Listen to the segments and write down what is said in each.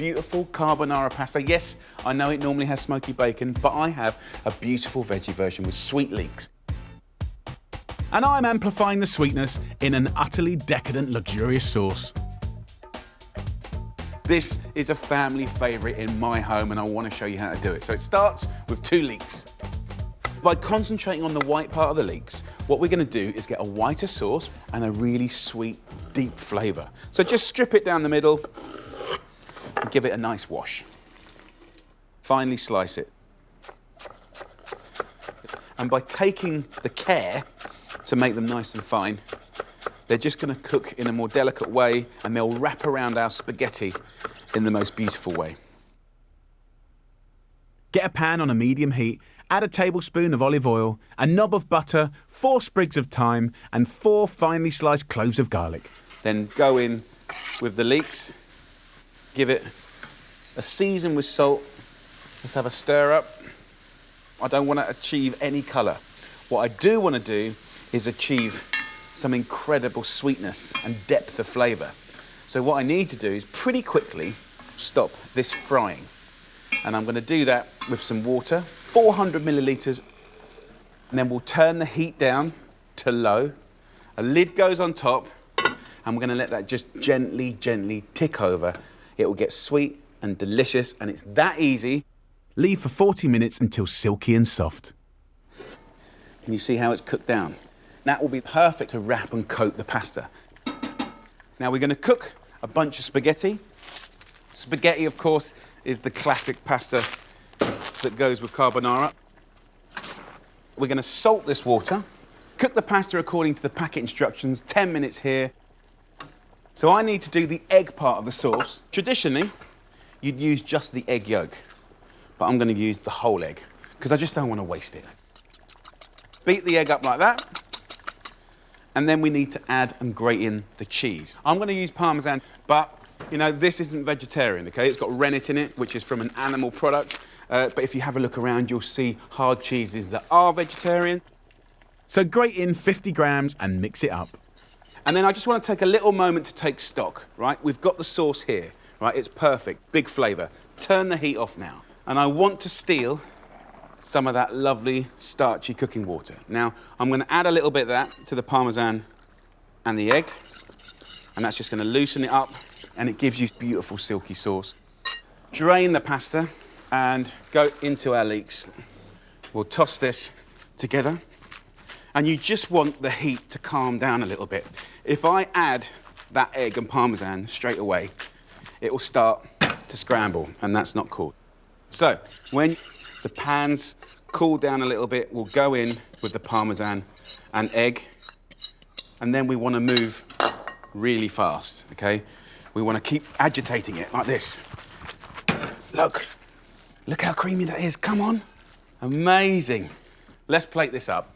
beautiful carbonara pasta. Yes, I know it normally has smoky bacon, but I have a beautiful veggie version with sweet leeks. And I'm amplifying the sweetness in an utterly decadent, luxurious sauce. This is a family favourite in my home, and I want to show you how to do it. So it starts with 2 leeks. By concentrating on the white part of the leeks, what we're going to do is get a whiter sauce and a really sweet, deep flavour. So just strip it down the middle and give it a nice wash. Finely slice it. And by taking the care to make them nice and fine, they're just going to cook in a more delicate way, and they'll wrap around our spaghetti in the most beautiful way. Get a pan on a medium heat, add a tablespoon of olive oil, a knob of butter, 4 sprigs of thyme, and 4 finely sliced cloves of garlic. Then go in with the leeks, give it a season with salt. Let's have a stir up. I don't want to achieve any colour. What I do want to do is achieve some incredible sweetness and depth of flavour. So what I need to do is pretty quickly stop this frying. And I'm going to do that with some water, 400 millilitres. And then we'll turn the heat down to low. A lid goes on top, and we're going to let that just gently, gently tick over. It will get sweet and delicious, and it's that easy. Leave for 40 minutes until silky and soft. Can you see how it's cooked down? That will be perfect to wrap and coat the pasta. Now we're going to cook a bunch of spaghetti. Spaghetti, of course, is the classic pasta that goes with carbonara. We're going to salt this water, cook the pasta according to the packet instructions, 10 minutes here. So I need to do the egg part of the sauce. Traditionally, you'd use just the egg yolk, but I'm going to use the whole egg because I just don't want to waste it. Beat the egg up like that. And then we need to add and grate in the cheese. I'm going to use Parmesan, but, you know, this isn't vegetarian, OK? It's got rennet in it, which is from an animal product. But if you have a look around, you'll see hard cheeses that are vegetarian. So grate in 50 grams and mix it up. And then I just want to take a little moment to take stock, right? We've got the sauce here, right? It's perfect, big flavour. Turn the heat off now. And I want to steal some of that lovely starchy cooking water. Now, I'm going to add a little bit of that to the Parmesan and the egg, and that's just going to loosen it up, and it gives you beautiful silky sauce. Drain the pasta and go into our leeks. We'll toss this together, and you just want the heat to calm down a little bit. If I add that egg and Parmesan straight away, it will start to scramble, and that's not cool. So, when the pan's cool down a little bit, we'll go in with the Parmesan and egg, and then we want to move really fast, OK? We want to keep agitating it like this. Look how creamy that is, come on. Amazing. Let's plate this up.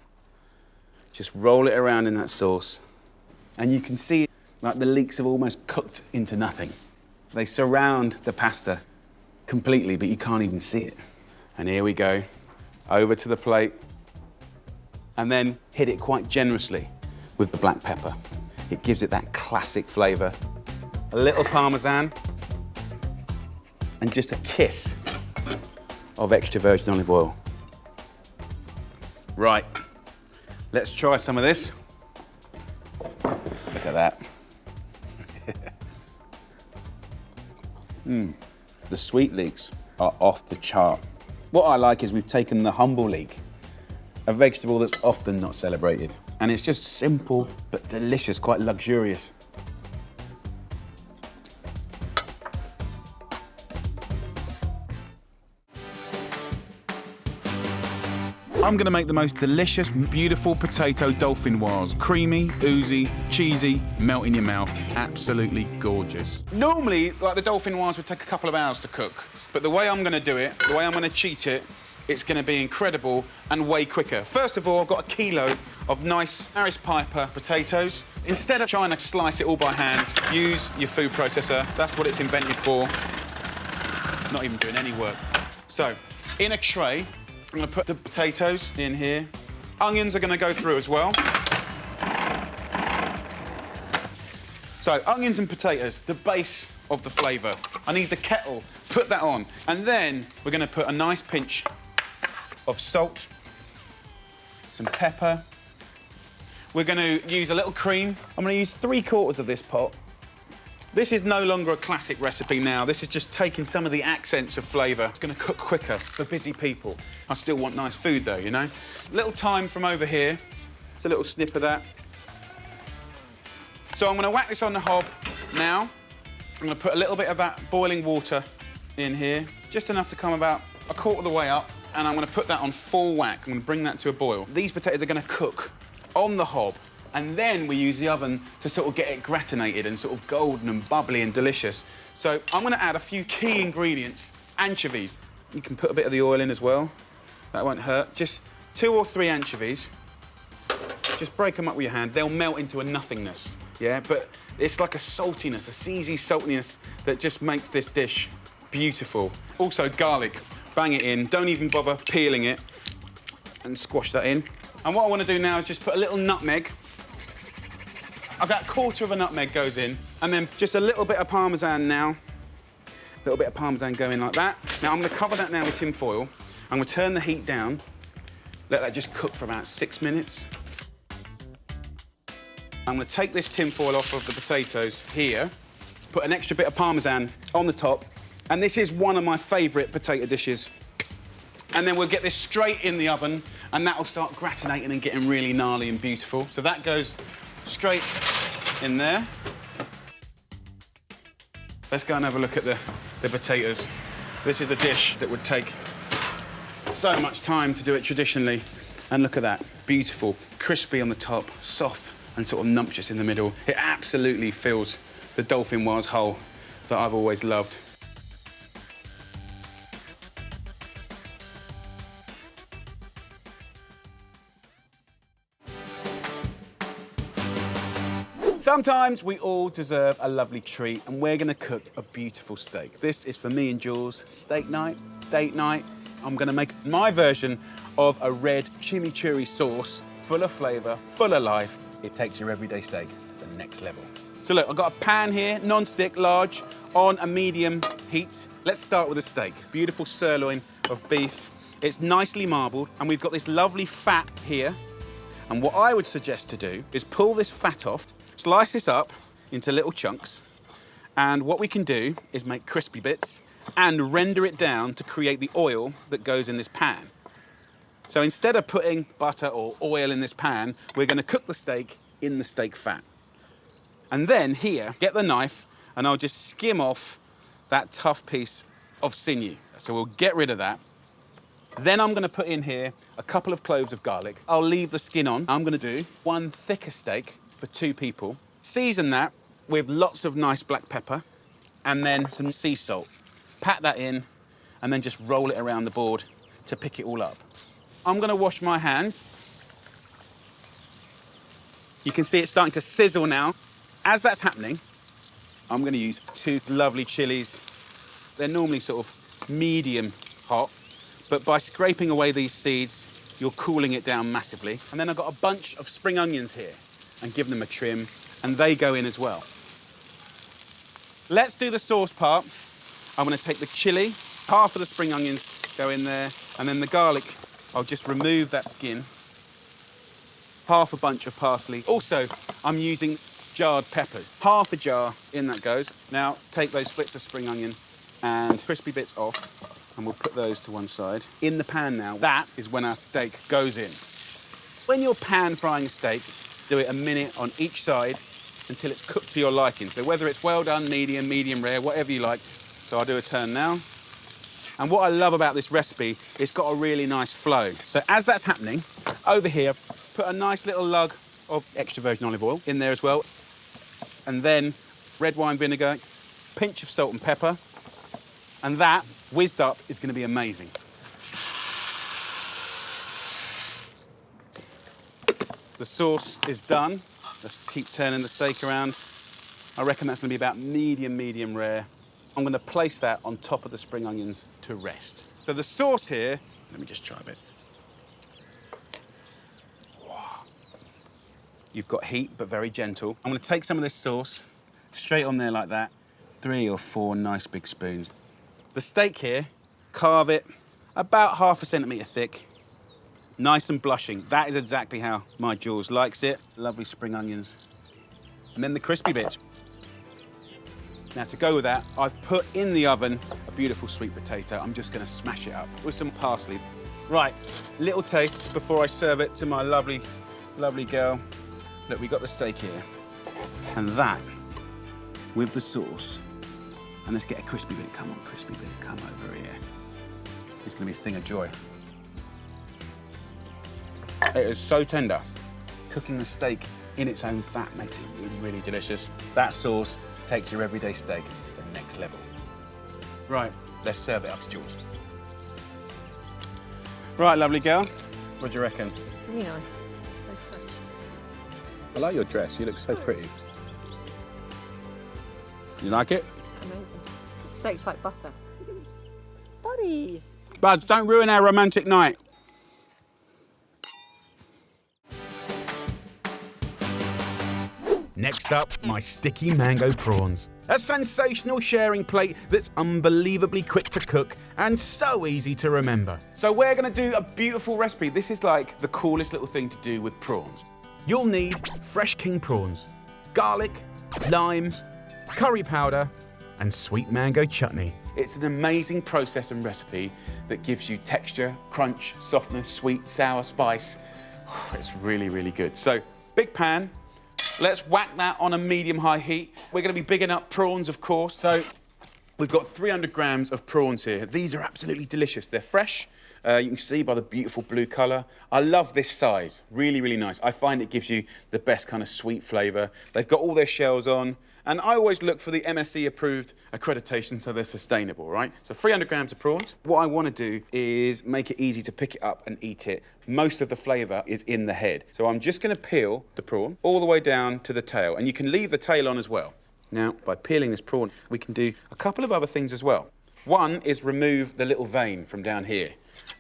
Just roll it around in that sauce, and you can see like the leeks have almost cooked into nothing. They surround the pasta completely, but you can't even see it. And here we go, over to the plate, and then hit it quite generously with the black pepper. It gives it that classic flavour. A little Parmesan, and just a kiss of extra virgin olive oil. Right, let's try some of this. Look at that. The sweet leeks are off the chart. What I like is we've taken the humble leek, a vegetable that's often not celebrated, and it's just simple but delicious, quite luxurious. I'm going to make the most delicious, beautiful potato Dauphinoise. Creamy, oozy, cheesy, melt in your mouth. Absolutely gorgeous. Normally, like the Dauphinoise would take a couple of hours to cook, but the way I'm going to do it, the way I'm going to cheat it, it's going to be incredible and way quicker. First of all, I've got a kilo of nice Harris Piper potatoes. Instead of trying to slice it all by hand, use your food processor. That's what it's invented for. Not even doing any work. So, in a tray, I'm going to put the potatoes in here. Onions are going to go through as well. So, onions and potatoes, the base of the flavour. I need the kettle, put that on. And then we're gonna put a nice pinch of salt, some pepper. We're gonna use a little cream. I'm gonna use 3/4 of this pot. This is no longer a classic recipe now. This is just taking some of the accents of flavour. It's gonna cook quicker for busy people. I still want nice food though, you know? Little thyme from over here. It's a little snip of that. So I'm gonna whack this on the hob now. I'm gonna put a little bit of that boiling water in here, just enough to come about 1/4 of the way up, and I'm gonna put that on full whack. I'm gonna bring that to a boil. These potatoes are gonna cook on the hob, and then we use the oven to sort of get it gratinated and sort of golden and bubbly and delicious. So I'm gonna add a few key ingredients. Anchovies. You can put a bit of the oil in as well. That won't hurt. Just 2 or 3 anchovies. Just break them up with your hand. They'll melt into a nothingness, yeah? But it's like a saltiness, a seasy saltiness that just makes this dish beautiful. Also, garlic. Bang it in. Don't even bother peeling it. And squash that in. And what I want to do now is just put a little nutmeg. About 1/4 of a nutmeg goes in. And then just a little bit of Parmesan now. A little bit of Parmesan going like that. Now, I'm going to cover that now with tin foil. I'm going to turn the heat down. Let that just cook for about 6 minutes. I'm going to take this tin foil off of the potatoes here, put an extra bit of Parmesan on the top, and this is one of my favourite potato dishes. And then we'll get this straight in the oven, and that'll start gratinating and getting really gnarly and beautiful. So that goes straight in there. Let's go and have a look at the potatoes. This is the dish that would take so much time to do it traditionally. And look at that, beautiful, crispy on the top, soft and sort of numptious in the middle. It absolutely fills the Dauphinoise hole that I've always loved. Sometimes we all deserve a lovely treat, and we're gonna cook a beautiful steak. This is for me and Jules, steak night, date night. I'm gonna make my version of a red chimichurri sauce, full of flavour, full of life. It takes your everyday steak to the next level. So look, I've got a pan here, non-stick, large, on a medium heat. Let's start with the steak. Beautiful sirloin of beef. It's nicely marbled, and we've got this lovely fat here. And what I would suggest to do is pull this fat off, slice this up into little chunks, and what we can do is make crispy bits and render it down to create the oil that goes in this pan. So instead of putting butter or oil in this pan, we're going to cook the steak in the steak fat. And then here, get the knife, and I'll just skim off that tough piece of sinew. So we'll get rid of that. Then I'm going to put in here a couple of cloves of garlic. I'll leave the skin on. I'm going to do 1 thicker steak for 2 people. Season that with lots of nice black pepper and then some sea salt. Pat that in and then just roll it around the board to pick it all up. I'm going to wash my hands. You can see it's starting to sizzle now. As that's happening, I'm going to use 2 lovely chilies. They're normally sort of medium hot, but by scraping away these seeds, you're cooling it down massively. And then I've got a bunch of spring onions here and give them a trim, and they go in as well. Let's do the sauce part. I'm going to take the chili, half of the spring onions go in there, and then the garlic, I'll just remove that skin. Half a bunch of parsley. Also, I'm using jarred peppers. Half a jar, in that goes. Now, take those splits of spring onion and crispy bits off, and we'll put those to one side. In the pan now, that is when our steak goes in. When you're pan frying a steak, do it a minute on each side until it's cooked to your liking. So whether it's well done, medium, medium rare, whatever you like. So I'll do a turn now. And what I love about this recipe, it's got a really nice flow. So as that's happening, over here, put a nice little lug of extra virgin olive oil in there as well. And then red wine vinegar, pinch of salt and pepper. And that, whizzed up, is going to be amazing. The sauce is done. Let's keep turning the steak around. I reckon that's going to be about medium, medium rare. I'm going to place that on top of the spring onions to rest. So the sauce here, let me just try a bit. Wow. You've got heat, but very gentle. I'm going to take some of this sauce straight on there like that. 3 or 4 nice big spoons. The steak here, carve it about 1/2 centimetre thick, nice and blushing. That is exactly how my Jules likes it. Lovely spring onions. And then the crispy bits. Now to go with that, I've put in the oven a beautiful sweet potato. I'm just gonna smash it up with some parsley. Right, little taste before I serve it to my lovely, lovely girl. Look, we got the steak here. And that, with the sauce. And let's get a crispy bit. Come on, crispy bit, come over here. It's gonna be a thing of joy. It is so tender. Cooking the steak in its own fat makes it really, really delicious. That sauce takes your everyday steak to the next level. Right, let's serve it up to Jules. Right, lovely girl. What do you reckon? It's really nice. Very fresh. I like your dress. You look so pretty. You like it? Amazing. The steak's like butter. Buddy! Buds, don't ruin our romantic night. Next up, my sticky mango prawns. A sensational sharing plate that's unbelievably quick to cook and so easy to remember. So we're gonna do a beautiful recipe. This is like the coolest little thing to do with prawns. You'll need fresh king prawns, garlic, limes, curry powder, and sweet mango chutney. It's an amazing process and recipe that gives you texture, crunch, softness, sweet, sour, spice. It's really, really good. So, big pan. Let's whack that on a medium-high heat. We're going to be bigging up prawns, of course. So we've got 300 grams of prawns here. These are absolutely delicious. They're fresh. You can see by the beautiful blue colour. I love this size. Really, really nice. I find it gives you the best kind of sweet flavour. They've got all their shells on. And I always look for the MSC-approved accreditation so they're sustainable, right? So 300 grams of prawns. What I want to do is make it easy to pick it up and eat it. Most of the flavour is in the head. So I'm just going to peel the prawn all the way down to the tail. And you can leave the tail on as well. Now, by peeling this prawn, we can do a couple of other things as well. One is remove the little vein from down here.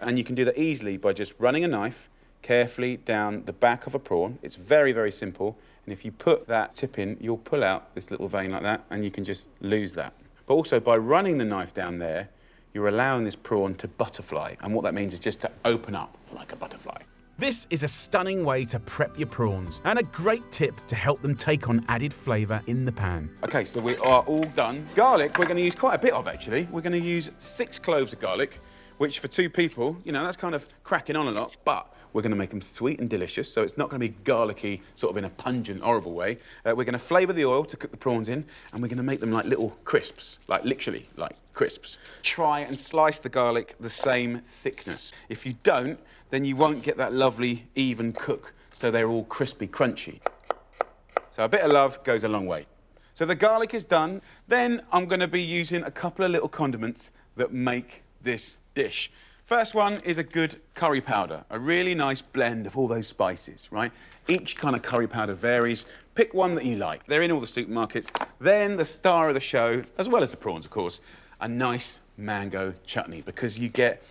And you can do that easily by just running a knife carefully down the back of a prawn. It's very, very simple. And if you put that tip in, you'll pull out this little vein like that, and you can just lose that. But also, by running the knife down there, you're allowing this prawn to butterfly. And what that means is just to open up like a butterfly. This is a stunning way to prep your prawns, and a great tip to help them take on added flavour in the pan. OK, so we are all done. Garlic, we're going to use quite a bit of, actually. We're going to use 6 cloves of garlic, which for 2 people, you know, that's kind of cracking on a lot, but we're going to make them sweet and delicious, so it's not going to be garlicky, sort of in a pungent, horrible way. We're going to flavour the oil to cook the prawns in, and we're going to make them like little crisps, like literally like crisps. Try and slice the garlic the same thickness. If you don't, then you won't get that lovely, even cook, so they're all crispy, crunchy. So a bit of love goes a long way. So the garlic is done. Then I'm going to be using a couple of little condiments that make this dish. First one is a good curry powder, a really nice blend of all those spices, right? Each kind of curry powder varies. Pick one that you like. They're in all the supermarkets. Then the star of the show, as well as the prawns, of course, a nice mango chutney, because you get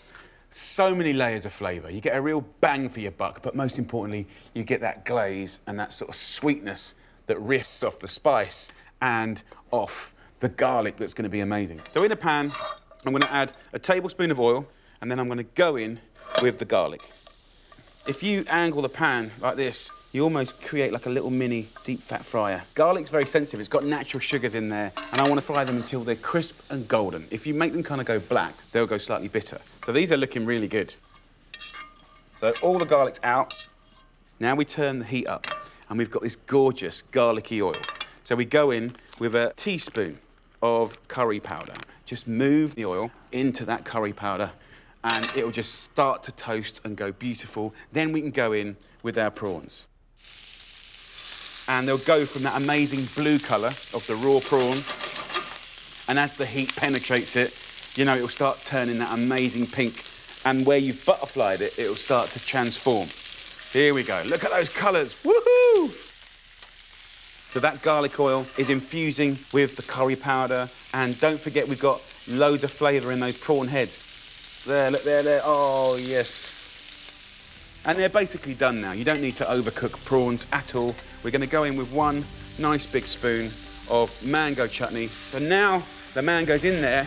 so many layers of flavour. You get a real bang for your buck, but most importantly, you get that glaze and that sort of sweetness that riffs off the spice and off the garlic that's going to be amazing. So in a pan, I'm going to add a tablespoon of oil, and then I'm going to go in with the garlic. If you angle the pan like this, you almost create like a little mini deep fat fryer. Garlic's very sensitive. It's got natural sugars in there, and I want to fry them until they're crisp and golden. If you make them kind of go black, they'll go slightly bitter. So these are looking really good. So all the garlic's out. Now we turn the heat up, and we've got this gorgeous garlicky oil. So we go in with a teaspoon of curry powder. Just move the oil into that curry powder, and it'll just start to toast and go beautiful. Then we can go in with our prawns. And they'll go from that amazing blue colour of the raw prawn, and as the heat penetrates it, you know, it'll start turning that amazing pink. And where you've butterflied it, it'll start to transform. Here we go. Look at those colours. Woohoo! So that garlic oil is infusing with the curry powder. And don't forget, we've got loads of flavour in those prawn heads. There, look, there. Oh, yes. And they're basically done now. You don't need to overcook prawns at all. We're going to go in with one nice big spoon of mango chutney. So now the mango's in there.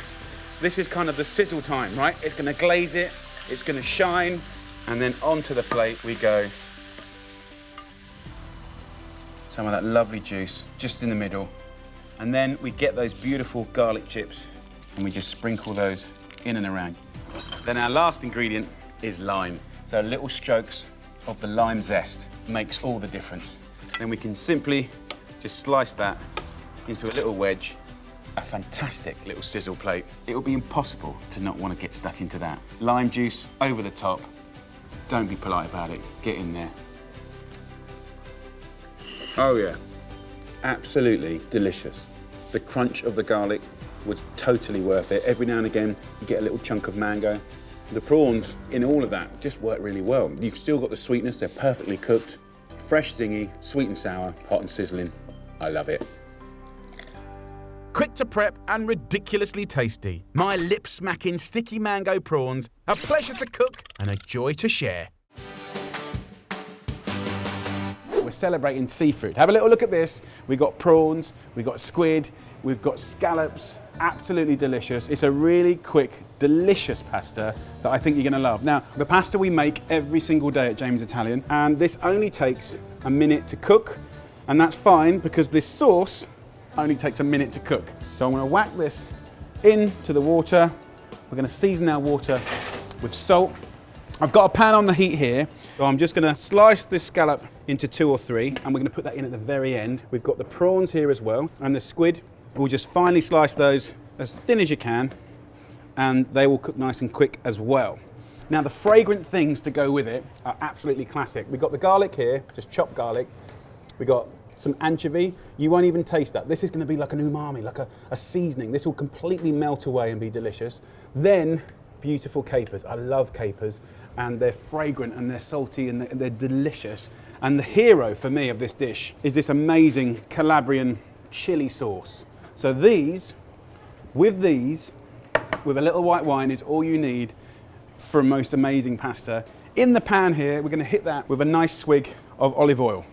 This is kind of the sizzle time, right? It's gonna glaze it, it's gonna shine, and then onto the plate we go. Some of that lovely juice just in the middle. And then we get those beautiful garlic chips and we just sprinkle those in and around. Then our last ingredient is lime. So little strokes of the lime zest makes all the difference. Then we can simply just slice that into a little wedge. A fantastic little sizzle plate. It will be impossible to not want to get stuck into that. Lime juice over the top. Don't be polite about it. Get in there. Oh yeah, absolutely delicious. The crunch of the garlic was totally worth it. Every now and again, you get a little chunk of mango. The prawns in all of that just work really well. You've still got the sweetness, they're perfectly cooked. Fresh, zingy, sweet and sour, hot and sizzling. I love it. Quick to prep and ridiculously tasty. My lip-smacking sticky mango prawns, a pleasure to cook and a joy to share. We're celebrating seafood. Have a little look at this. We've got prawns, we've got squid, we've got scallops. Absolutely delicious. It's a really quick, delicious pasta that I think you're gonna love. Now, the pasta we make every single day at James Italian, and this only takes a minute to cook, and that's fine because this sauce only takes a minute to cook. So I'm gonna whack this into the water. We're gonna season our water with salt. I've got a pan on the heat here, so I'm just gonna slice this scallop into 2 or 3, and we're gonna put that in at the very end. We've got the prawns here as well, and the squid. We'll just finely slice those as thin as you can, and they will cook nice and quick as well. Now, the fragrant things to go with it are absolutely classic. We've got the garlic here, just chopped garlic. We've got some anchovy. You won't even taste that. This is gonna be like an umami, like a seasoning. This will completely melt away and be delicious. Then, beautiful capers. I love capers, and they're fragrant and they're salty and they're delicious. And the hero for me of this dish is this amazing Calabrian chili sauce. So with a little white wine is all you need for a most amazing pasta. In the pan here, we're gonna hit that with a nice swig of olive oil.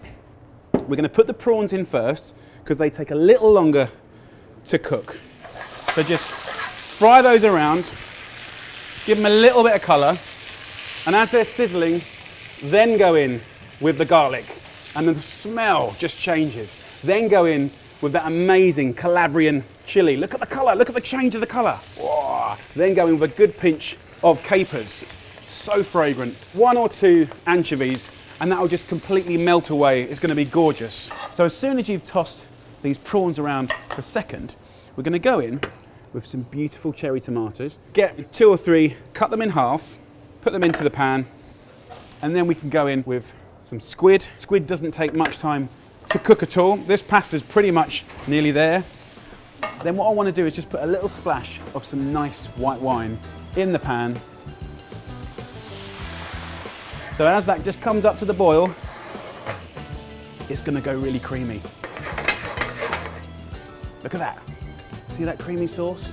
We're gonna put the prawns in first because they take a little longer to cook. So just fry those around, give them a little bit of color, and as they're sizzling, then go in with the garlic, and the smell just changes. Then go in with that amazing Calabrian chili. Look at the color, look at the change of the color. Whoa. Then go in with a good pinch of capers. So fragrant. 1 or 2 anchovies, and that'll just completely melt away. It's gonna be gorgeous. So as soon as you've tossed these prawns around for a second, we're gonna go in with some beautiful cherry tomatoes. Get 2 or 3, cut them in half, put them into the pan, and then we can go in with some squid. Squid doesn't take much time to cook at all. This pasta's pretty much nearly there. Then what I want to do is just put a little splash of some nice white wine in the pan. So as that just comes up to the boil, it's going to go really creamy. Look at that. See that creamy sauce?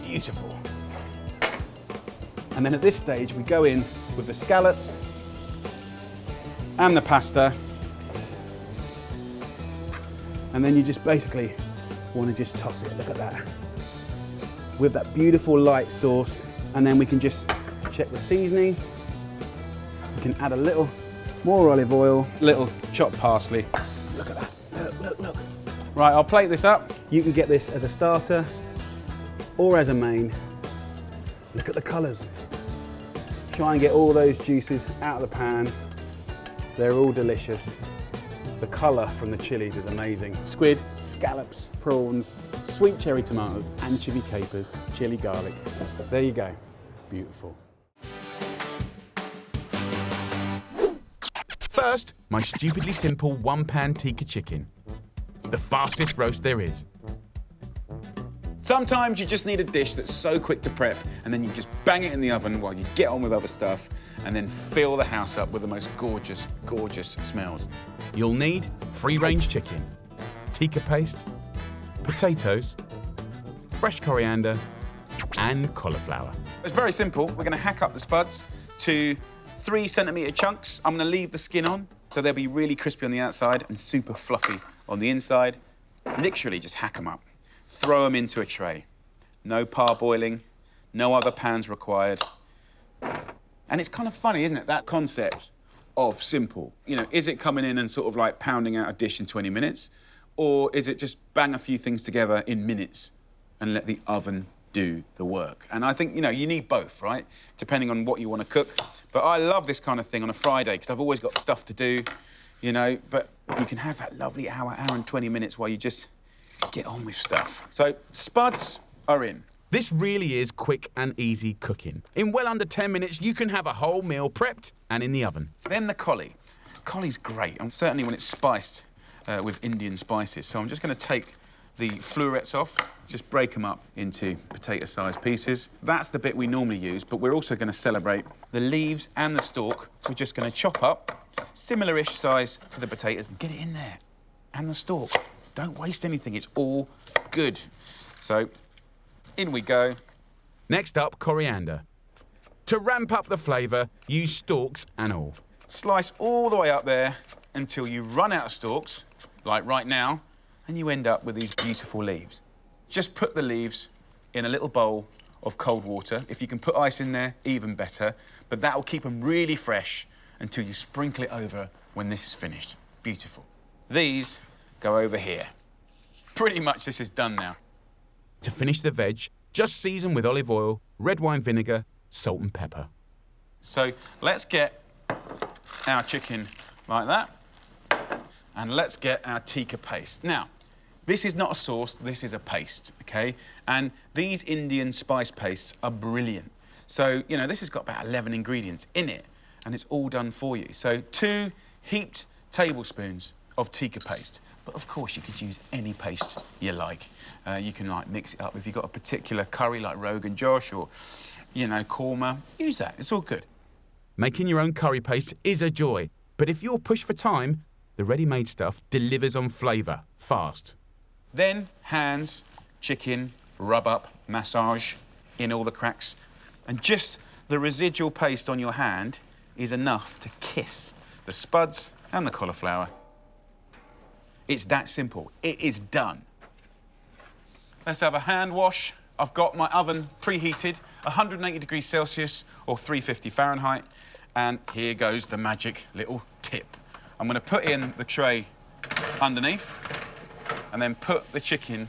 Beautiful. And then at this stage, we go in with the scallops and the pasta. And then you just basically want to just toss it, look at that. With that beautiful light sauce, and then we can just check the seasoning. We can add a little more olive oil, little chopped parsley. Look at that, look, look, look. Right, I'll plate this up. You can get this as a starter or as a main. Look at the colours. Try and get all those juices out of the pan. They're all delicious. The colour from the chilies is amazing. Squid, scallops, prawns, sweet cherry tomatoes, anchovy capers, chili garlic. There you go. Beautiful. First, my stupidly simple one-pan tikka chicken. The fastest roast there is. Sometimes you just need a dish that's so quick to prep, and then you just bang it in the oven while you get on with other stuff, and then fill the house up with the most gorgeous, gorgeous smells. You'll need free-range chicken, tikka paste, potatoes, fresh coriander, and cauliflower. It's very simple. We're going to hack up the spuds to 3-centimetre chunks. I'm going to leave the skin on, so they'll be really crispy on the outside and super fluffy on the inside. Literally just hack them up. Throw them into a tray. No parboiling, no other pans required. And it's kind of funny, isn't it, that concept of simple. You know, is it coming in and sort of like pounding out a dish in 20 minutes? Or is it just bang a few things together in minutes and let the oven do the work? And I think, you know, you need both, right? Depending on what you want to cook. But I love this kind of thing on a Friday because I've always got stuff to do, you know, but you can have that lovely hour and 20 minutes while you just get on with stuff. So spuds are in. This really is quick and easy cooking. In well under 10 minutes, you can have a whole meal prepped and in the oven. Then the collie. Collie's great, and certainly when it's spiced with Indian spices. So I'm just going to take the florets off, just break them up into potato-sized pieces. That's the bit we normally use, but we're also going to celebrate the leaves and the stalk. We're just going to chop up, similar-ish size to the potatoes, and get it in there. And the stalk. Don't waste anything, it's all good. So, in we go. Next up, coriander. To ramp up the flavour, use stalks and all. Slice all the way up there until you run out of stalks, like right now, and you end up with these beautiful leaves. Just put the leaves in a little bowl of cold water. If you can put ice in there, even better. But that will keep them really fresh until you sprinkle it over when this is finished. Beautiful. These go over here. Pretty much this is done now. To finish the veg, just season with olive oil, red wine vinegar, salt and pepper. So let's get our chicken like that. And let's get our tikka paste. Now, this is not a sauce, this is a paste, okay? And these Indian spice pastes are brilliant. So, you know, this has got about 11 ingredients in it, and it's all done for you. So 2 heaped tablespoons of tikka paste. But of course, you could use any paste you like. You can like mix it up. If you've got a particular curry like Rogan Josh or, you know, korma, use that, it's all good. Making your own curry paste is a joy, but if you're pushed for time, the ready-made stuff delivers on flavour fast. Then hands, chicken, rub up, massage in all the cracks. And just the residual paste on your hand is enough to kiss the spuds and the cauliflower. It's that simple. It is done. Let's have a hand wash. I've got my oven preheated, 180 degrees Celsius or 350 Fahrenheit. And here goes the magic little tip. I'm going to put in the tray underneath and then put the chicken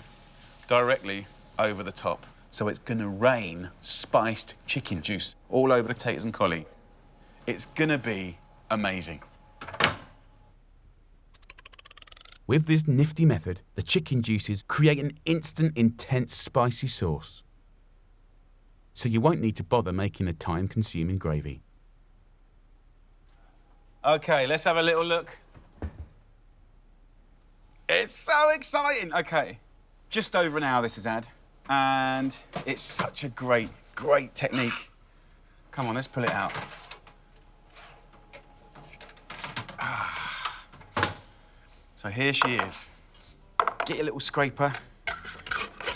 directly over the top. So it's going to rain spiced chicken juice all over the potatoes and collie. It's going to be amazing. With this nifty method, the chicken juices create an instant, intense, spicy sauce. So you won't need to bother making a time-consuming gravy. OK, let's have a little look. It's so exciting. OK, just over an hour this has had, and it's such a great, great technique. Come on, let's pull it out. So here she is. Get your little scraper,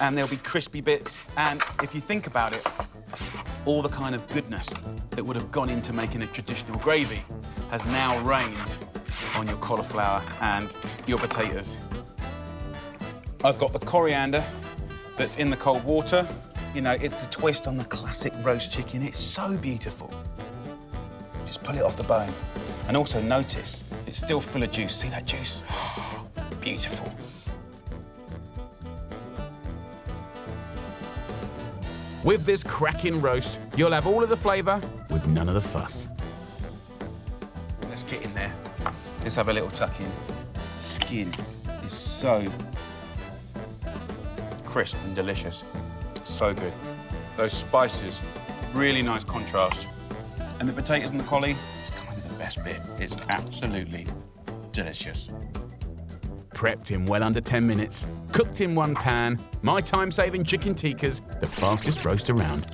and there'll be crispy bits. And if you think about it, all the kind of goodness that would have gone into making a traditional gravy has now rained on your cauliflower and your potatoes. I've got the coriander that's in the cold water. You know, it's the twist on the classic roast chicken. It's so beautiful. Just pull it off the bone. And also notice, it's still full of juice. See that juice? Beautiful. With this cracking roast, you'll have all of the flavour with none of the fuss. Let's get in there. Let's have a little tuck in. Skin is so crisp and delicious. So good. Those spices, really nice contrast. And the potatoes and the collie, it's kind of the best bit. It's absolutely delicious. Prepped in well under 10 minutes, cooked in one pan, my time-saving chicken tikkas, the fastest roast around.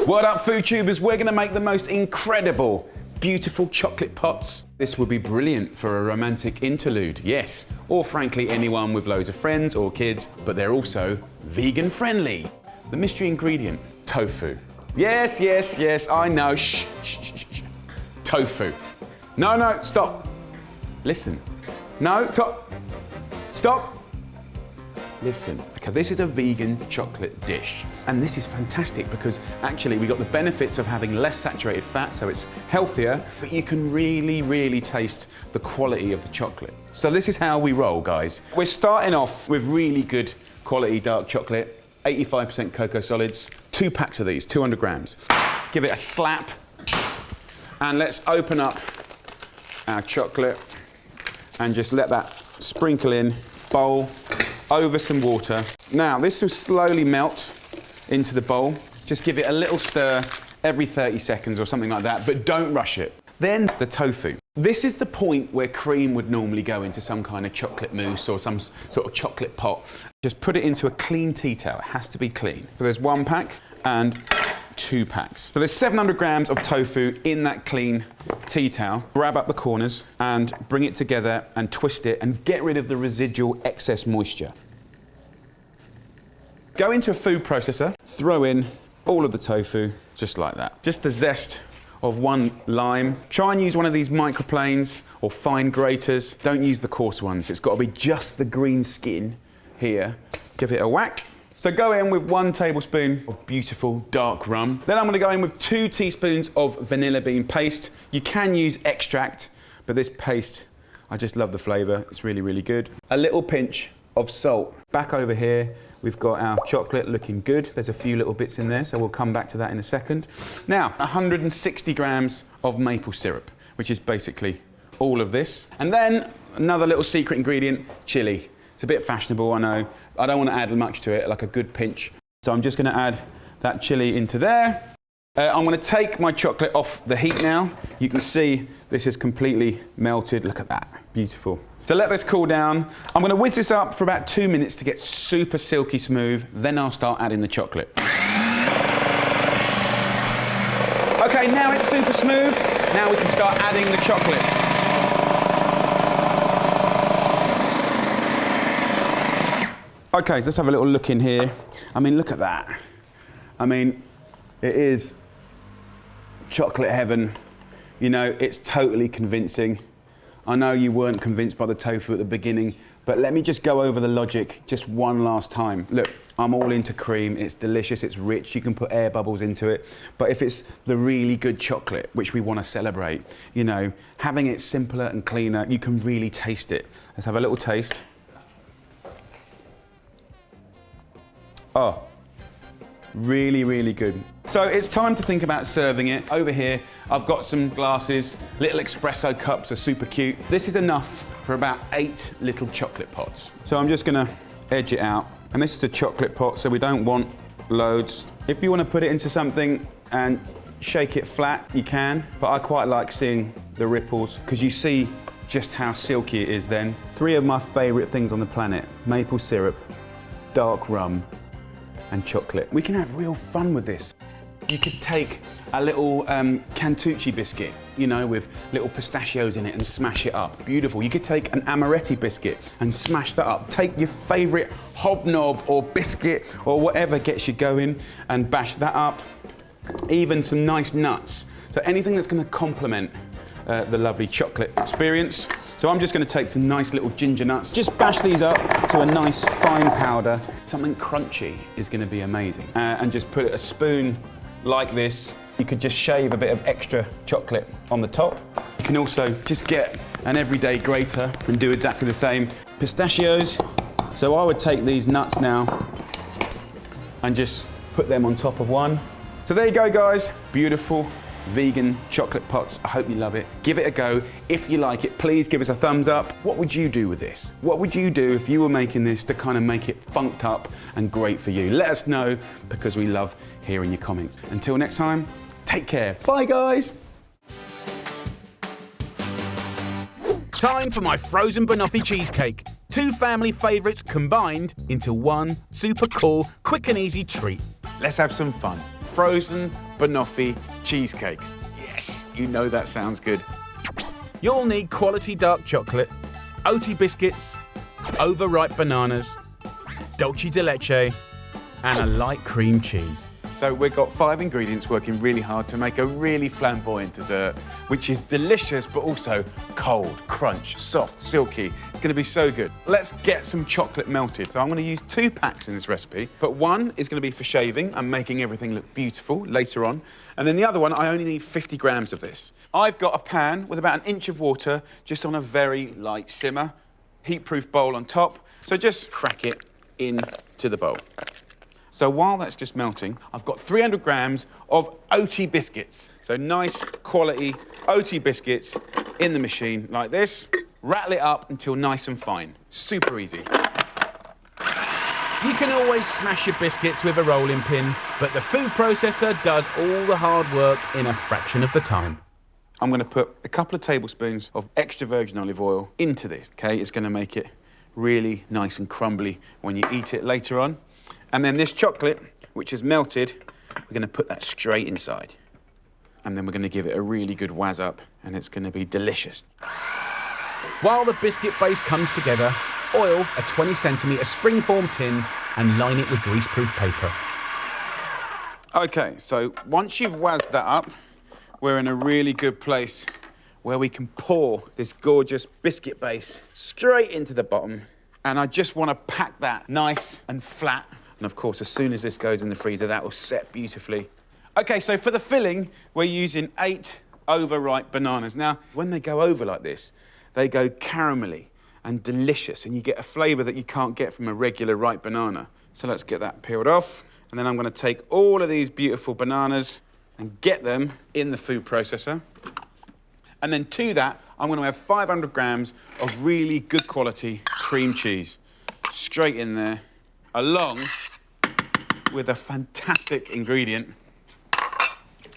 What up, food tubers? We're going to make the most incredible, beautiful chocolate pots. This would be brilliant for a romantic interlude, yes, or frankly anyone with loads of friends or kids, but they're also vegan friendly. The mystery ingredient, tofu. Yes, yes, yes, I know, shh, shh, shh, shh. Tofu. No, no, stop. Listen. No, stop. Stop. Listen. Okay, this is a vegan chocolate dish. And this is fantastic because actually we got the benefits of having less saturated fat, so it's healthier, but you can really, really taste the quality of the chocolate. So this is how we roll, guys. We're starting off with really good quality dark chocolate, 85% cocoa solids, 2 packs of these, 200 grams. Give it a slap. And let's open up our chocolate and just let that sprinkle in, bowl, over some water. Now, this will slowly melt into the bowl. Just give it a little stir every 30 seconds or something like that, but don't rush it. Then the tofu. This is the point where cream would normally go into some kind of chocolate mousse or some sort of chocolate pot. Just put it into a clean tea towel. It has to be clean. So there's 1 pack and 2 packs. So there's 700 grams of tofu in that clean tea towel. Grab up the corners and bring it together and twist it and get rid of the residual excess moisture. Go into a food processor, throw in all of the tofu, just like that. Just the zest of 1 lime. Try and use one of these microplanes or fine graters. Don't use the coarse ones. It's got to be just the green skin here. Give it a whack. So go in with 1 tablespoon of beautiful dark rum. Then I'm going to go in with 2 teaspoons of vanilla bean paste. You can use extract, but this paste, I just love the flavour. It's really, really good. A little pinch of salt. Back over here, we've got our chocolate looking good. There's a few little bits in there, so we'll come back to that in a second. Now, 160 grams of maple syrup, which is basically all of this. And then another little secret ingredient, chili. It's a bit fashionable, I know. I don't want to add much to it, like a good pinch. So I'm just going to add that chili into there. I'm going to take my chocolate off the heat now. You can see this is completely melted. Look at that, beautiful. So let this cool down. I'm going to whiz this up for about 2 minutes to get super silky smooth. Then I'll start adding the chocolate. Okay, now it's super smooth. Now we can start adding the chocolate. Okay, so let's have a little look in here. I mean, look at that. I mean, it is chocolate heaven. You know, it's totally convincing. I know you weren't convinced by the tofu at the beginning, but let me just go over the logic just one last time. Look, I'm all into cream. It's delicious, it's rich. You can put air bubbles into it. But if it's the really good chocolate, which we want to celebrate, you know, having it simpler and cleaner, you can really taste it. Let's have a little taste. Oh, really, really good. So it's time to think about serving it. Over here, I've got some glasses, little espresso cups are super cute. This is enough for about 8 little chocolate pots. So I'm just gonna edge it out. And this is a chocolate pot, so we don't want loads. If you wanna put it into something and shake it flat, you can, but I quite like seeing the ripples because you see just how silky it is then. 3 of my favorite things on the planet: maple syrup, dark rum, and chocolate. We can have real fun with this. You could take a little cantucci biscuit, you know, with little pistachios in it and smash it up. Beautiful. You could take an amaretti biscuit and smash that up. Take your favorite hobnob or biscuit or whatever gets you going and bash that up. Even some nice nuts. So anything that's going to complement the lovely chocolate experience. So I'm just going to take some nice little ginger nuts, just bash these up to a nice fine powder. Something crunchy is going to be amazing. And just put a spoon like this. You could just shave a bit of extra chocolate on the top. You can also just get an everyday grater and do exactly the same. Pistachios. So I would take these nuts now and just put them on top of one. So there you go, guys. Beautiful vegan chocolate pots. I hope you love it. Give it a go. If you like it, please give us a thumbs up. What would you do with this? What would you do if you were making this to kind of make it funked up and great for you? Let us know because we love hearing your comments. Until next time, take care. Bye, guys. Time for my frozen Banoffee cheesecake. 2 family favourites combined into one super cool, quick and easy treat. Let's have some fun. Frozen Banoffee cheesecake. Yes, you know that sounds good. You'll need quality dark chocolate, oaty biscuits, overripe bananas, dulce de leche, and a light cream cheese. So we've got 5 ingredients working really hard to make a really flamboyant dessert, which is delicious, but also cold, crunch, soft, silky. It's gonna be so good. Let's get some chocolate melted. So I'm gonna use 2 packs in this recipe, but one is gonna be for shaving and making everything look beautiful later on. And then the other one, I only need 50 grams of this. I've got a pan with about 1 inch of water, just on a very light simmer, heat-proof bowl on top. So just crack it into the bowl. So while that's just melting, I've got 300 grams of OT biscuits. So nice quality OT biscuits in the machine like this. Rattle it up until nice and fine. Super easy. You can always smash your biscuits with a rolling pin, but the food processor does all the hard work in a fraction of the time. I'm gonna put a couple of tablespoons of extra virgin olive oil into this, okay? It's gonna make it really nice and crumbly when you eat it later on. And then this chocolate, which is melted, we're gonna put that straight inside. And then we're gonna give it a really good whiz up, and it's gonna be delicious. While the biscuit base comes together, oil a 20cm spring-form tin and line it with greaseproof paper. Okay, so once you've whizzed that up, we're in a really good place where we can pour this gorgeous biscuit base straight into the bottom. And I just wanna pack that nice and flat. And of course, as soon as this goes in the freezer, that will set beautifully. Okay, so for the filling, we're using 8 overripe bananas. Now, when they go over like this, they go caramelly and delicious, and you get a flavour that you can't get from a regular ripe banana. So let's get that peeled off. And then I'm gonna take all of these beautiful bananas and get them in the food processor. And then to that, I'm gonna have 500 grams of really good quality cream cheese straight in there, along with a fantastic ingredient,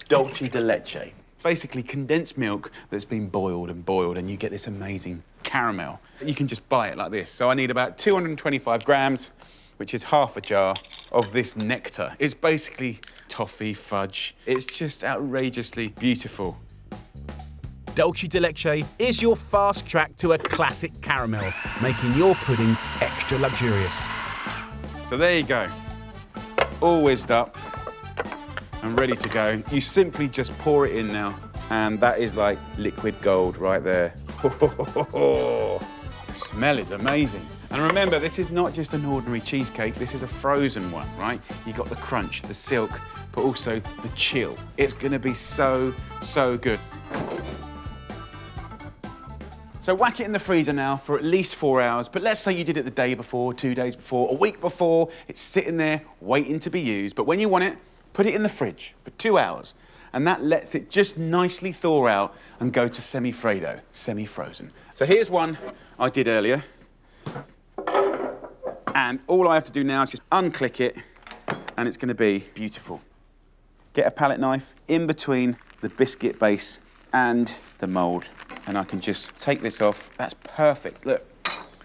dulce de leche. Basically condensed milk that's been boiled, and you get this amazing caramel. You can just buy it like this. So I need about 225 grams, which is half a jar of this nectar. It's basically toffee, fudge. It's just outrageously beautiful. Dulce de leche is your fast track to a classic caramel, making your pudding extra luxurious. So there you go. All whizzed up and ready to go. You simply just pour it in now, and that is like liquid gold right there. The smell is amazing. And remember, this is not just an ordinary cheesecake, this is a frozen one, right? You got the crunch, the silk, but also the chill. It's gonna be so, so good. So whack it in the freezer now for at least 4 hours, but let's say you did it the day before, 2 days before, a week before, it's sitting there waiting to be used, but when you want it, put it in the fridge for 2 hours, and that lets it just nicely thaw out and go to semi-Fredo, semi-frozen. So here's one I did earlier, and all I have to do now is just unclick it, and it's gonna be beautiful. Get a palette knife in between the biscuit base and the mould, and I can just take this off. That's perfect, look.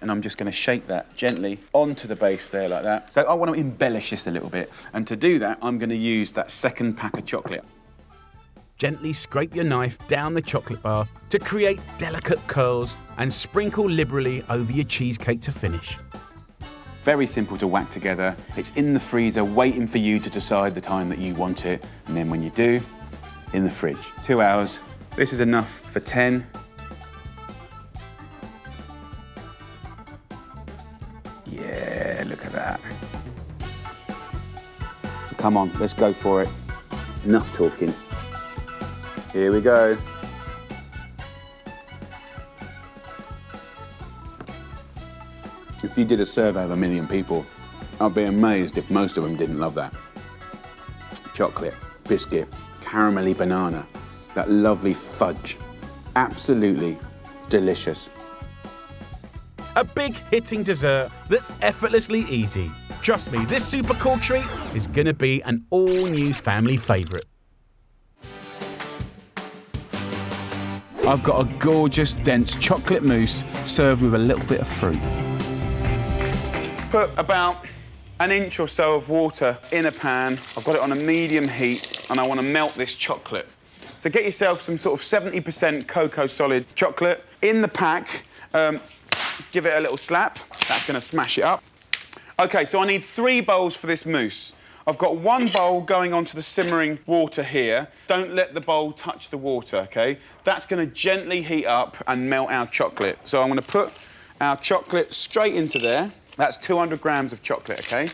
And I'm just gonna shake that gently onto the base there like that. So I wanna embellish this a little bit, and to do that, I'm gonna use that second pack of chocolate. Gently scrape your knife down the chocolate bar to create delicate curls and sprinkle liberally over your cheesecake to finish. Very simple to whack together. It's in the freezer waiting for you to decide the time that you want it. And then when you do, in the fridge. 2 hours. This is enough for 10. Yeah, look at that. So come on, let's go for it. Enough talking. Here we go. If you did a survey of 1 million people, I'd be amazed if most of them didn't love that. Chocolate, biscuit, caramelly banana, that lovely fudge. Absolutely delicious. A big hitting dessert that's effortlessly easy. Trust me, this super cool treat is gonna be an all-new family favourite. I've got a gorgeous, dense chocolate mousse served with a little bit of fruit. Put about 1 inch or so of water in a pan. I've got it on a medium heat, and I want to melt this chocolate. So get yourself some sort of 70% cocoa solid chocolate in the pack. Give it a little slap. That's going to smash it up. OK, so I need 3 bowls for this mousse. I've got one bowl going onto the simmering water here. Don't let the bowl touch the water, okay? That's going to gently heat up and melt our chocolate. So I'm going to put our chocolate straight into there. That's 200 grams of chocolate, okay?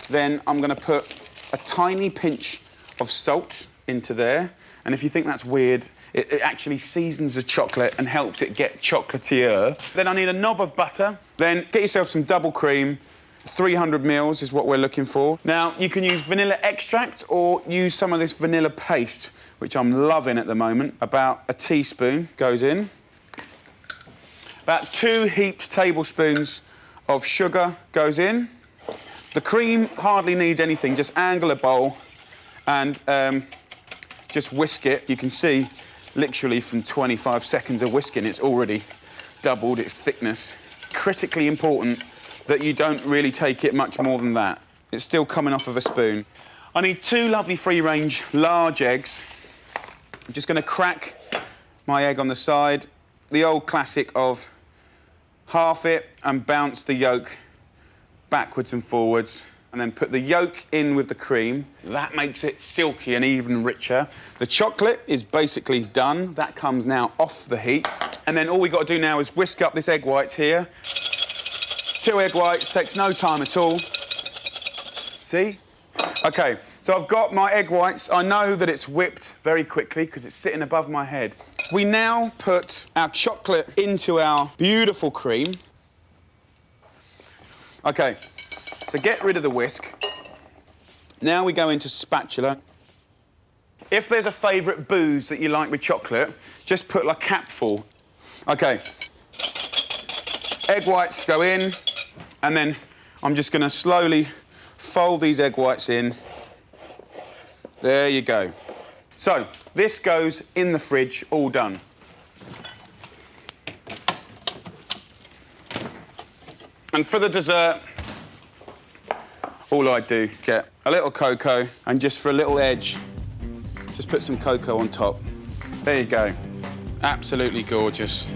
Then I'm going to put a tiny pinch of salt into there. And if you think that's weird, it actually seasons the chocolate and helps it get chocolatier. Then I need a knob of butter. Then get yourself some double cream. 300 mils is what we're looking for. Now, you can use vanilla extract or use some of this vanilla paste, which I'm loving at the moment. About a teaspoon goes in. About 2 heaped tablespoons of sugar goes in. The cream hardly needs anything, just angle a bowl and just whisk it. You can see literally from 25 seconds of whisking, it's already doubled its thickness. Critically important that you don't really take it much more than that. It's still coming off of a spoon. I need 2 lovely free-range large eggs. I'm just going to crack my egg on the side. The old classic of half it and bounce the yolk backwards and forwards, and then put the yolk in with the cream. That makes it silky and even richer. The chocolate is basically done. That comes now off the heat. And then all we've got to do now is whisk up this egg whites here. 2 egg whites, takes no time at all. See? OK, so I've got my egg whites. I know that it's whipped very quickly because it's sitting above my head. We now put our chocolate into our beautiful cream. OK, so get rid of the whisk. Now we go into spatula. If there's a favourite booze that you like with chocolate, just put like a capful. OK, egg whites go in, and then I'm just going to slowly fold these egg whites in. There you go. So, this goes in the fridge, all done. And for the dessert, all I do, get a little cocoa, and just for a little edge, just put some cocoa on top. There you go. Absolutely gorgeous.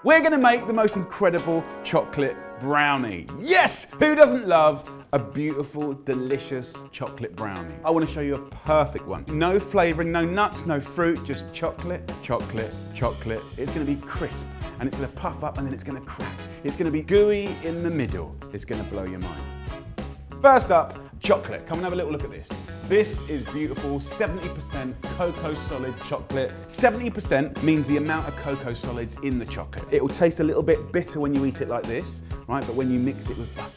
We're going to make the most incredible chocolate brownie. Yes! Who doesn't love a beautiful, delicious chocolate brownie? I want to show you a perfect one. No flavouring, no nuts, no fruit, just chocolate, chocolate, chocolate. It's going to be crisp, and it's going to puff up, and then it's going to crack. It's going to be gooey in the middle. It's going to blow your mind. First up, chocolate. Come and have a little look at this. This is beautiful, 70% cocoa solid chocolate. 70% means the amount of cocoa solids in the chocolate. It will taste a little bit bitter when you eat it like this, right? But when you mix it with butter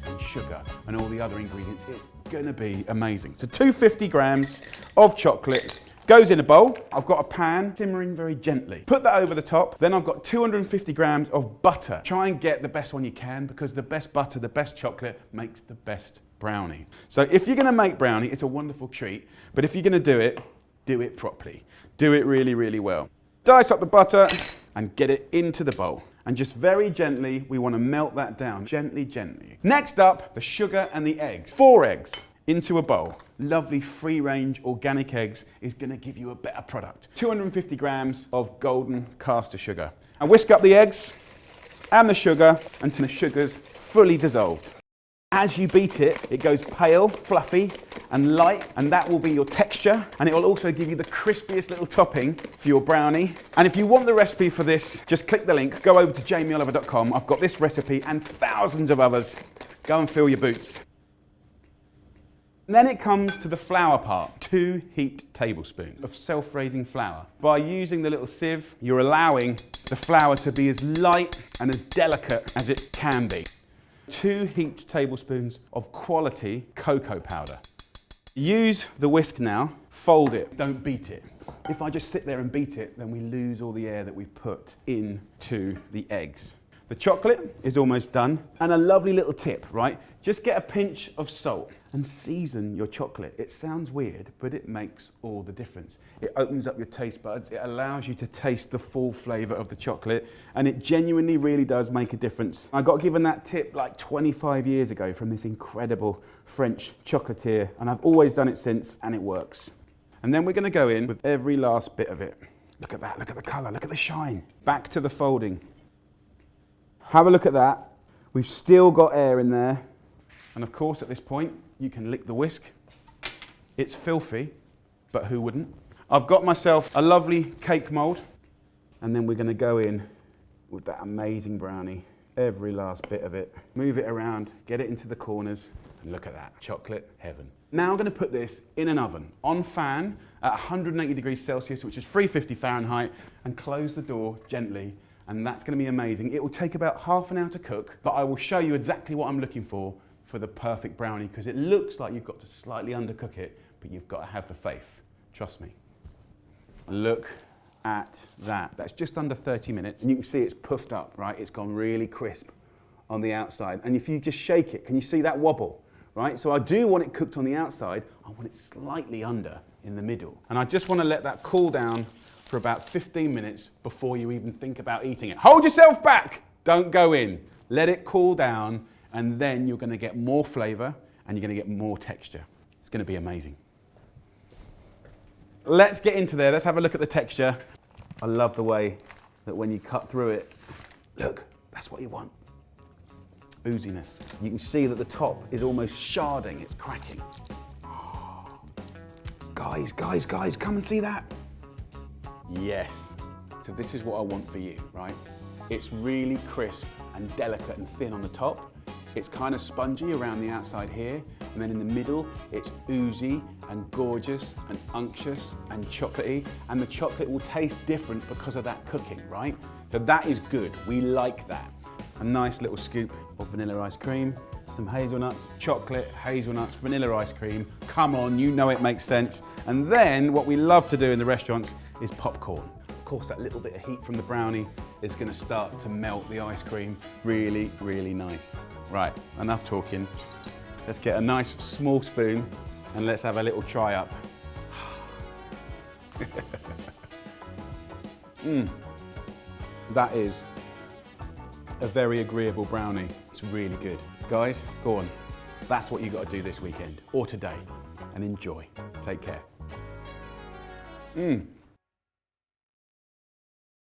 and sugar and all the other ingredients, it's gonna be amazing. So 250 grams of chocolate goes in a bowl. I've got a pan simmering very gently. Put that over the top. Then I've got 250 grams of butter. Try and get the best one you can, because the best butter, the best chocolate makes the best brownie. So if you're going to make brownie, it's a wonderful treat. But if you're going to do it properly. Do it really, really well. Dice up the butter and get it into the bowl. And just very gently, we want to melt that down. Gently, gently. Next up, the sugar and the eggs. 4 eggs into a bowl. Lovely free-range organic eggs is going to give you a better product. 250 grams of golden caster sugar. And whisk up the eggs and the sugar until the sugar's fully dissolved. As you beat it, it goes pale, fluffy and light, and that will be your texture, and it will also give you the crispiest little topping for your brownie. And if you want the recipe for this, just click the link, go over to jamieoliver.com. I've got this recipe and thousands of others. Go and fill your boots. And then it comes to the flour part. 2 heaped tablespoons of self-raising flour. By using the little sieve, you're allowing the flour to be as light and as delicate as it can be. 2 heaped tablespoons of quality cocoa powder. Use the whisk now, fold it, don't beat it. If I just sit there and beat it, then we lose all the air that we've put into the eggs. The chocolate is almost done. And a lovely little tip, right? Just get a pinch of salt and season your chocolate. It sounds weird, but it makes all the difference. It opens up your taste buds. It allows you to taste the full flavour of the chocolate, and it genuinely really does make a difference. I got given that tip like 25 years ago from this incredible French chocolatier, and I've always done it since, and it works. And then we're going to go in with every last bit of it. Look at that, look at the colour, look at the shine. Back to the folding. Have a look at that. We've still got air in there. And of course, at this point, you can lick the whisk. It's filthy, but who wouldn't? I've got myself a lovely cake mould, and then we're going to go in with that amazing brownie. Every last bit of it. Move it around, get it into the corners, and look at that, chocolate heaven. Now I'm going to put this in an oven, on fan, at 180 degrees Celsius, which is 350 Fahrenheit, and close the door gently, and that's going to be amazing. It will take about half an hour to cook, but I will show you exactly what I'm looking for the perfect brownie, because it looks like you've got to slightly undercook it, but you've got to have the faith. Trust me. Look at that. That's just under 30 minutes. And you can see it's puffed up, right? It's gone really crisp on the outside. And if you just shake it, can you see that wobble, right? So I do want it cooked on the outside. I want it slightly under in the middle. And I just want to let that cool down for about 15 minutes before you even think about eating it. Hold yourself back. Don't go in. Let it cool down, and then you're going to get more flavour and you're going to get more texture. It's going to be amazing. Let's get into there. Let's have a look at the texture. I love the way that when you cut through it, look, that's what you want. Ooziness. You can see that the top is almost sharding. It's cracking. Oh. Guys, come and see that. Yes. So this is what I want for you, right? It's really crisp and delicate and thin on the top. It's kind of spongy around the outside here, and then in the middle, it's oozy and gorgeous and unctuous and chocolatey, and the chocolate will taste different because of that cooking, right? So that is good, we like that. A nice little scoop of vanilla ice cream, some hazelnuts, chocolate, hazelnuts, vanilla ice cream. Come on, you know it makes sense. And then what we love to do in the restaurants is popcorn. Of course, that little bit of heat from the brownie is going to start to melt the ice cream. Really, really nice. Right, enough talking. Let's get a nice small spoon and let's have a little try up. That is a very agreeable brownie. It's really good. Guys, go on. That's what you got to do this weekend or today, and enjoy. Take care.